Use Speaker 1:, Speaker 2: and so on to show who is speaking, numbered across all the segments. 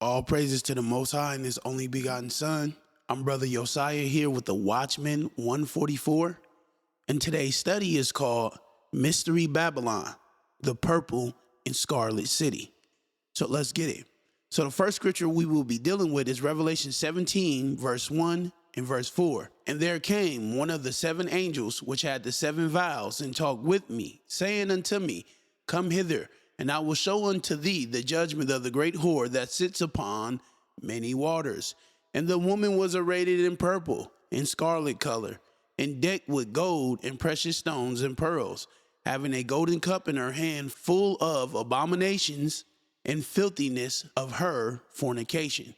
Speaker 1: All praises to the Most High and His only begotten Son. I'm Brother Josiah here with the Watchman 144. And today's study is called Mystery Babylon, the Purple and Scarlet City. So let's get it. So the first scripture we will be dealing with is Revelation 17, verse 1 and verse 4. And there came one of the seven angels which had the seven vials and talked with me, saying unto me, Come hither, and I will show unto thee the judgment of the great whore that sits upon many waters. And the woman was arrayed in purple and scarlet color, and decked with gold and precious stones and pearls, having a golden cup in her hand full of abominations and filthiness of her fornication.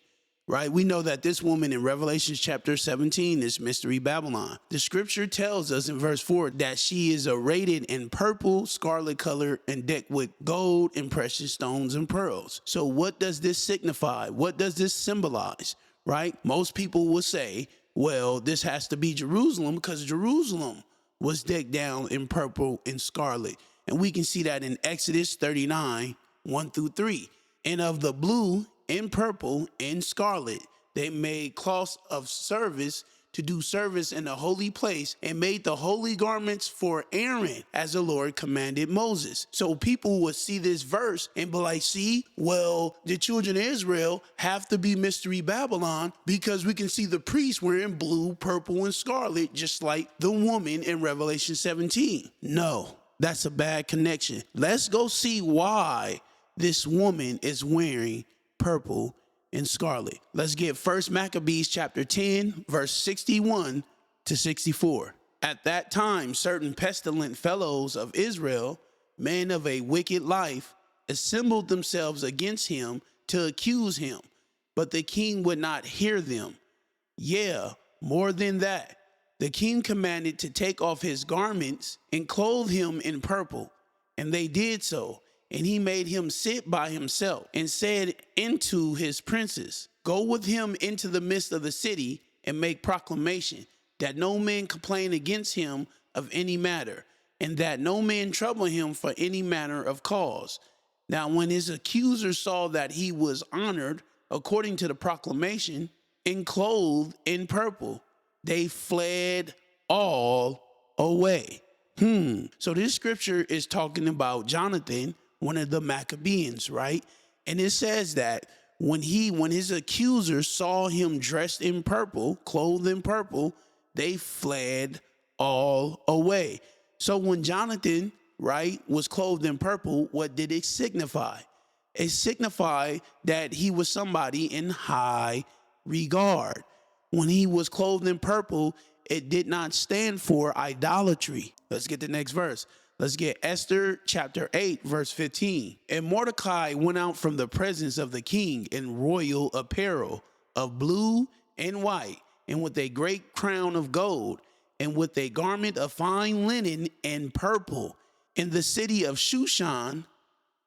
Speaker 1: Right? We know that this woman in Revelation chapter 17 is Mystery Babylon. The scripture tells us in verse 4 that she is arrayed in purple, scarlet color, and decked with gold and precious stones and pearls. So what does this signify? What does this symbolize? Right? Most people will say, well, this has to be Jerusalem because Jerusalem was decked down in purple and scarlet. And we can see that in Exodus 39, 1 through 3. And of the blue and purple and scarlet, they made cloths of service to do service in the holy place, and made the holy garments for Aaron as the Lord commanded Moses. So people would see this verse and be like, see, well, the children of Israel have to be Mystery Babylon because we can see the priests wearing blue, purple, and scarlet, just like the woman in Revelation 17. No, that's a bad connection. Let's go see why this woman is wearing purple and scarlet. Let's get 1 Maccabees chapter 10, verse 61 to 64. At that time, certain pestilent fellows of Israel, men of a wicked life, assembled themselves against him to accuse him, but the king would not hear them. Yeah, more than that, the king commanded to take off his garments and clothe him in purple, and they did so. And he made him sit by himself and said unto his princes, Go with him into the midst of the city and make proclamation that no man complain against him of any matter, and that no man trouble him for any manner of cause. Now, when his accusers saw that he was honored according to the proclamation and clothed in purple, they fled all away. So this scripture is talking about Jonathan, one of the Maccabees, right? And it says that when his accusers saw him dressed in purple, clothed in purple, they fled all away. So when Jonathan, right, was clothed in purple, what did it signify? It signified that he was somebody in high regard. When he was clothed in purple, it did not stand for idolatry. Let's get the next verse. Let's get Esther chapter 8, verse 15. And Mordecai went out from the presence of the king in royal apparel of blue and white, and with a great crown of gold, and with a garment of fine linen and purple. And the city of Shushan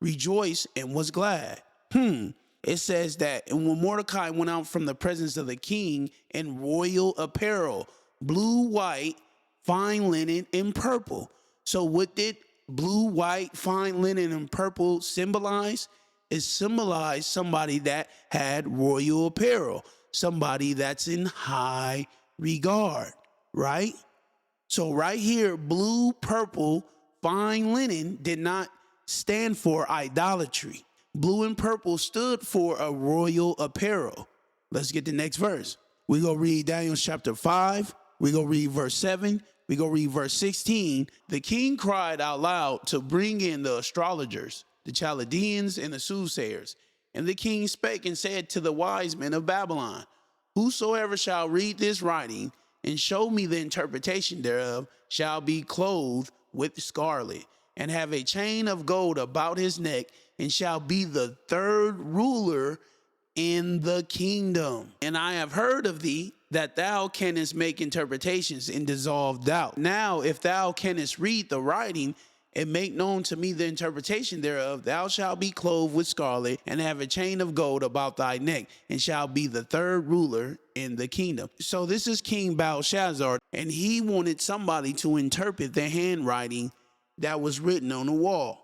Speaker 1: rejoiced and was glad. It says that, and when Mordecai went out from the presence of the king in royal apparel, blue, white, fine linen, and purple. So what did blue, white, fine linen, and purple symbolize? It symbolized somebody that had royal apparel, somebody that's in high regard, right? So right here, blue, purple, fine linen did not stand for idolatry. Blue and purple stood for a royal apparel. Let's get the next verse. We go read Daniel chapter 5. We go read verse 7. We go read verse 16. The king cried out loud to bring in the astrologers, the Chaldeans, and the soothsayers. And the king spake and said to the wise men of Babylon, Whosoever shall read this writing and show me the interpretation thereof shall be clothed with scarlet, and have a chain of gold about his neck, and shall be the third ruler in the kingdom. And I have heard of thee that thou canst make interpretations and dissolve doubt. Now, if thou canst read the writing and make known to me the interpretation thereof, thou shalt be clothed with scarlet and have a chain of gold about thy neck, and shall be the third ruler in the kingdom. So this is King Belshazzar, and he wanted somebody to interpret the handwriting that was written on the wall.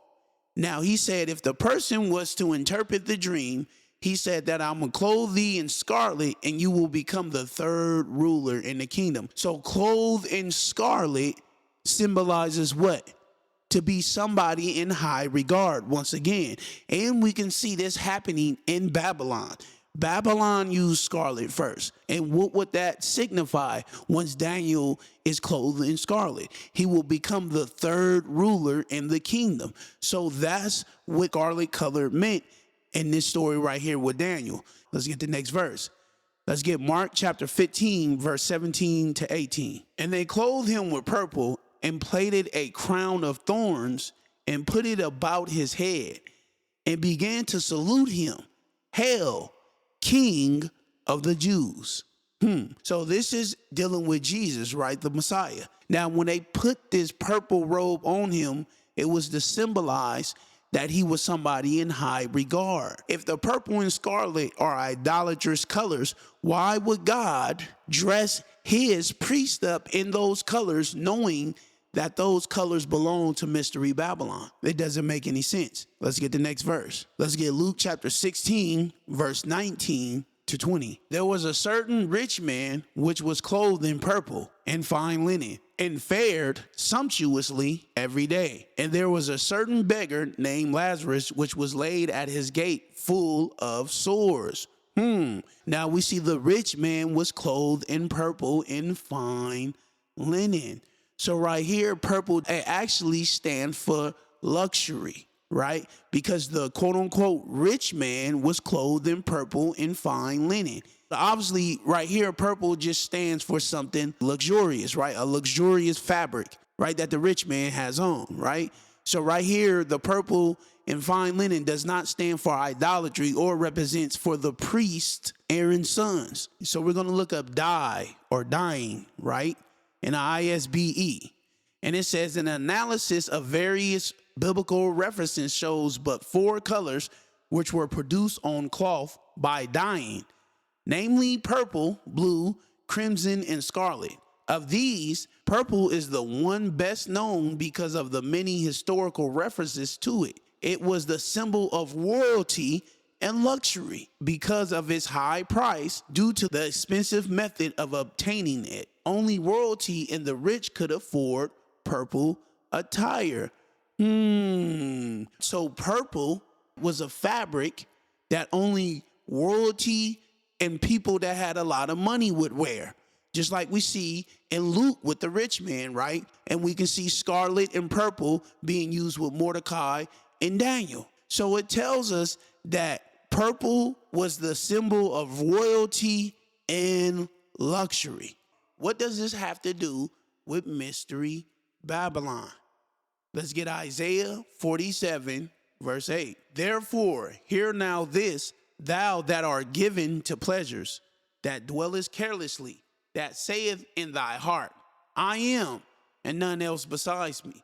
Speaker 1: Now he said if the person was to interpret the dream He said that I'm going to clothe thee in scarlet and you will become the third ruler in the kingdom. So clothed in scarlet symbolizes what? To be somebody in high regard once again. And we can see this happening in Babylon. Babylon used scarlet first. And what would that signify once Daniel is clothed in scarlet? He will become the third ruler in the kingdom. So that's what scarlet color meant in this story right here with Daniel. Let's get the next verse. Let's get Mark chapter 15, verse 17 to 18. And they clothed him with purple and plaited a crown of thorns and put it about his head and began to salute him. Hail, King of the Jews. So this is dealing with Jesus, right? The Messiah. Now, when they put this purple robe on him, it was to symbolize that he was somebody in high regard. If the purple and scarlet are idolatrous colors, why would God dress his priest up in those colors knowing that those colors belong to Mystery Babylon? It doesn't make any sense. Let's get the next verse. Let's get Luke chapter 16, verse 19 to 20. There was a certain rich man which was clothed in purple and fine linen and fared sumptuously every day. And there was a certain beggar named Lazarus which was laid at his gate full of sores. Now we see the rich man was clothed in purple and fine linen. So right here, purple actually stands for luxury, right? Because the quote-unquote rich man was clothed in purple and fine linen. Obviously, right here, purple just stands for something luxurious, right? A luxurious fabric, right, that the rich man has on, right? So right here, the purple and fine linen does not stand for idolatry or represents for the priest, Aaron's sons. So we're going to look up dye or dyeing, right? In ISBE. And it says an analysis of various biblical references shows but 4 colors which were produced on cloth by dyeing, namely purple, blue, crimson, and scarlet. Of these, purple is the one best known because of the many historical references to it. It was the symbol of royalty and luxury because of its high price due to the expensive method of obtaining it. Only royalty and the rich could afford purple attire. So purple was a fabric that only royalty and people that had a lot of money would wear. Just like we see in Luke with the rich man, right? And we can see scarlet and purple being used with Mordecai and Daniel. So it tells us that purple was the symbol of royalty and luxury. What does this have to do with Mystery Babylon? Let's get Isaiah 47, verse 8. Therefore, hear now this, thou that art given to pleasures, that dwellest carelessly, that saith in thy heart, I am, and none else besides me.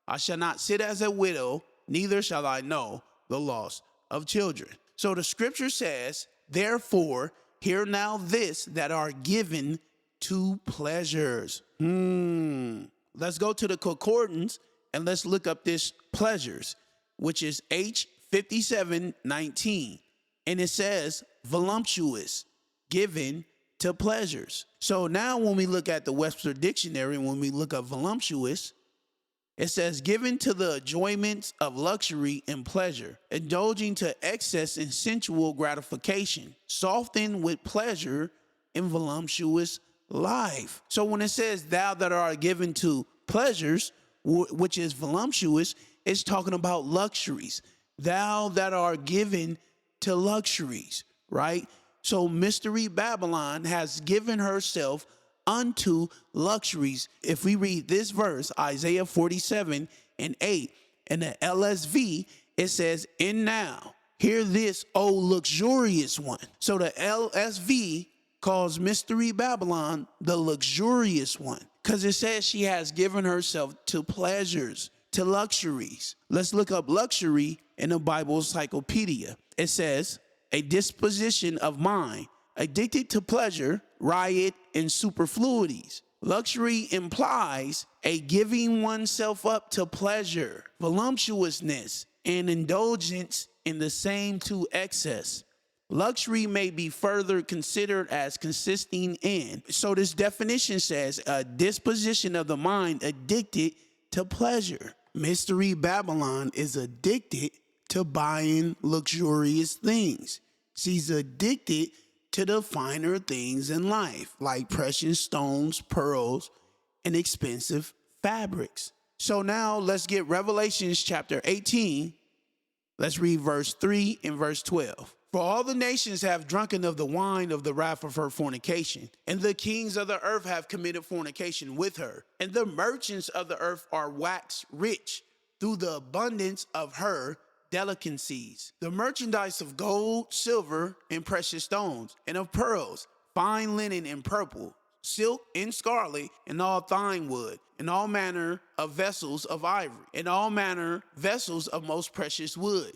Speaker 1: I shall not sit as a widow, neither shall I know the loss of children. So the scripture says, therefore, hear now this, that are given to pleasures. Let's go to the concordance and let's look up this pleasures, which is H5719. And it says voluptuous, given to pleasures. So now when we look at the Webster Dictionary, when we look up voluptuous, it says given to the enjoyments of luxury and pleasure, indulging to excess and sensual gratification, softened with pleasure and voluptuous life. So when it says thou that are given to pleasures, which is voluptuous, it's talking about luxuries. Thou that are given to luxuries, right? So Mystery Babylon has given herself unto luxuries. If we read this verse, Isaiah 47 and 8, in the LSV, it says, and now, hear this, O luxurious one. So the LSV calls Mystery Babylon the luxurious one because it says she has given herself to pleasures, to luxuries. Let's look up luxury in the Bible Encyclopedia. It says, a disposition of mind, addicted to pleasure, riot, and superfluities. Luxury implies a giving oneself up to pleasure, voluptuousness, and indulgence in the same to excess. Luxury may be further considered as consisting in. So this definition says a disposition of the mind addicted to pleasure. Mystery Babylon is addicted to buying luxurious things. She's addicted to the finer things in life, like precious stones, pearls, and expensive fabrics. So now let's get Revelations chapter 18. Let's read verse 3 and verse 12. For all the nations have drunken of the wine of the wrath of her fornication, and the kings of the earth have committed fornication with her, and the merchants of the earth are waxed rich through the abundance of her delicacies. The merchandise of gold, silver, and precious stones, and of pearls, fine linen and purple, silk and scarlet, and all fine wood, and all manner of vessels of ivory, and all manner vessels of most precious wood,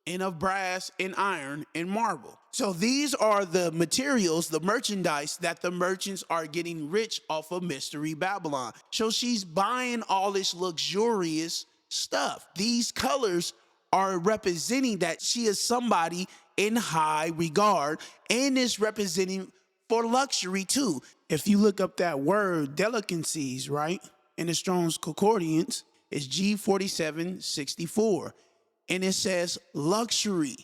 Speaker 1: and of brass and iron and marble. So these are the materials, the merchandise that the merchants are getting rich off of Mystery Babylon. So she's buying all this luxurious stuff. These colors are representing that she is somebody in high regard, and is representing for luxury too. If you look up that word delicacies, right, in the Strong's Concordance, it's G4764. And it says luxury,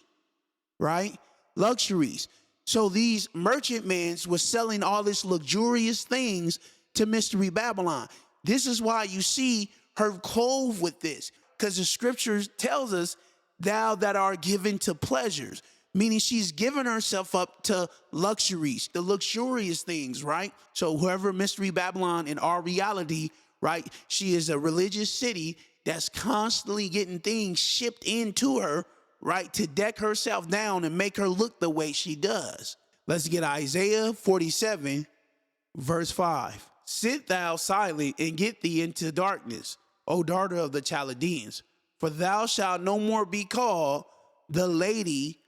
Speaker 1: right? Luxuries. So these merchantmen were selling all this luxurious things to Mystery Babylon. This is why you see her clothed with this, because the scriptures tells us thou that are given to pleasures, meaning she's given herself up to luxuries, the luxurious things, right? So whoever Mystery Babylon in our reality, right, she is a religious city that's constantly getting things shipped into her, right, to deck herself down and make her look the way she does. Let's get Isaiah 47, verse 5. Sit thou silent and get thee into darkness, O daughter of the Chaldeans, for thou shalt no more be called the lady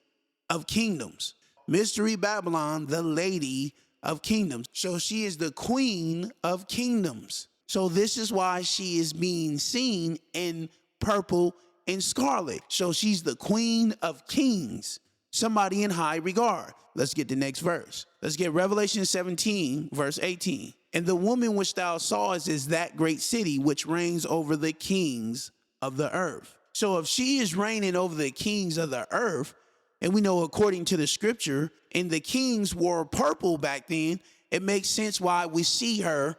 Speaker 1: of kingdoms. Mystery Babylon, the lady of kingdoms. So she is the queen of kingdoms. So this is why she is being seen in purple and scarlet. So she's the queen of kings, somebody in high regard. Let's get the next verse. Let's get Revelation 17, verse 18. And the woman which thou sawest is that great city which reigns over the kings of the earth. So if she is reigning over the kings of the earth, and we know according to the scripture, and the kings wore purple back then, it makes sense why we see her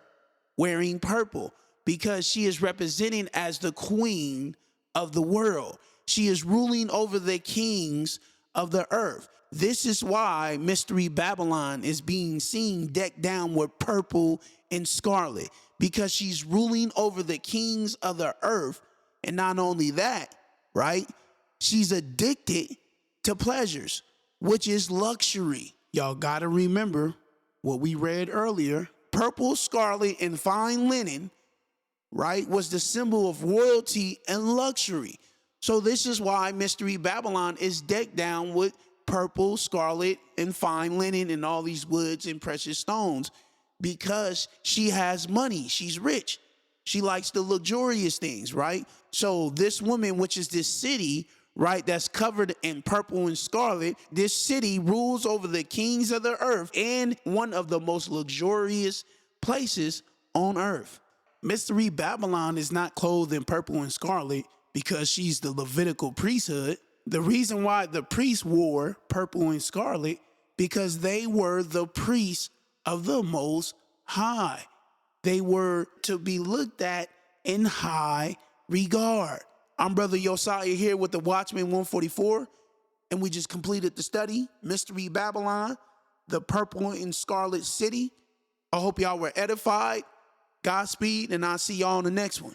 Speaker 1: wearing purple, because she is representing as the queen of the world. She is ruling over the kings of the earth. This is why Mystery Babylon is being seen decked down with purple and scarlet, because she's ruling over the kings of the earth. And not only that, right? She's addicted to pleasures, which is luxury. Y'all gotta remember what we read earlier. Purple, scarlet, and fine linen, right, was the symbol of royalty and luxury. So this is why Mystery Babylon is decked down with purple, scarlet, and fine linen and all these woods and precious stones, because she has money. She's rich. She likes the luxurious things, right? So this woman, which is this city, right, that's covered in purple and scarlet, this city rules over the kings of the earth and one of the most luxurious places on earth. Mystery Babylon is not clothed in purple and scarlet because she's the Levitical priesthood. The reason why the priests wore purple and scarlet, because they were the priests of the Most High. They were to be looked at in high regard. I'm Brother Josiah here with the Watchman 144, and we just completed the study, Mystery Babylon, the purple and scarlet city. I hope y'all were edified. Godspeed, and I'll see y'all on the next one.